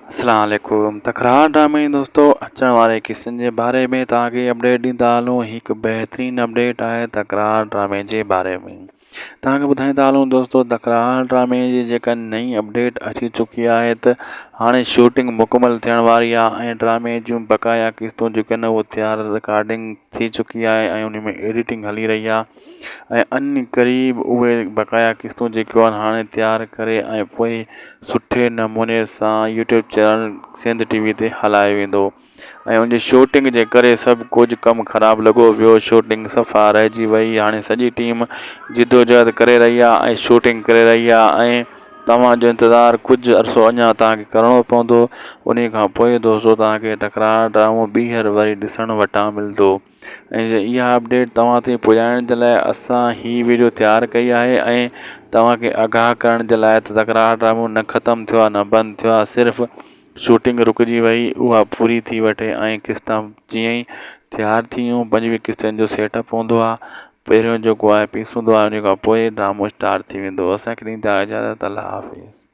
अस्सलाम वालेकुम। तकरार ड्रामे दोस्तों अचण वारे किस्सनि जे बारे में तव्हांखे अपडेट ॾींदा हलूं। हिकु बहितरीनु अपडेट आहे तकरार ड्रामे जे बारे में। तव्हांखे ॿुधाईंदा हलूं दोस्तों, तकरार ड्रामे जी जेका नई अपडेट अची चुकी आहे त हाणे शूटिंग मुकमल थियण वारी आहे ऐं ड्रामे जूं बक़ाया क़िस्तूं जेके आहिनि उहे तयारु रिकॉर्डिंग थी चुकी आहे ऐं उन में एडिटिंग हली रही आहे ऐं अन क़रीब उहे बक़ाया क़िस्तूं जेके आहिनि हाणे तयारु करे ऐं पोइ सुठे नमूने सां यूट्यूब चैनल सिंध टीवी ते हलायो वेंदो ऐं उनजी शूटिंग जे करे सभु कुझु कमु ख़राबु लॻो पियो। शूटिंग सफ़ा रहिजी वई। हाणे सॼी टीम जिदोजहद करे रही आहे ऐं शूटिंग करे रही आहे ऐं तव्हांजो इंतज़ारु कुझु अरसो अञा तव्हांखे करिणो पवंदो। उन खां पोइ दोस्तों तव्हांखे तकरार ड्रामो ॿीहर वरी ॾिसणु वटां मिलंदो ऐं इहा अपडेट तव्हां ताईं पुॼाइण जे लाइ असां ही वीडियो तयारु कई आहे ऐं तव्हांखे आगाह करण जे लाइ त तकरार ड्रामो न ख़तमु थियो आहे न बंदि थियो आहे, सिर्फ़ु शूटिंग रुकिजी वई, उहा पूरी थी वठे ऐं क़िस्तां जीअं ई तयारु थियूं 25 क़िस्तनि जो सेटअप हूंदो आहे। पहिरियों जेको आहे पीस हूंदो आहे, उन खां पोइ ड्रामो स्टार्ट थी वेंदो। असांखे ॾींदा इजाज़त। अल्लाह हाफ़िज़।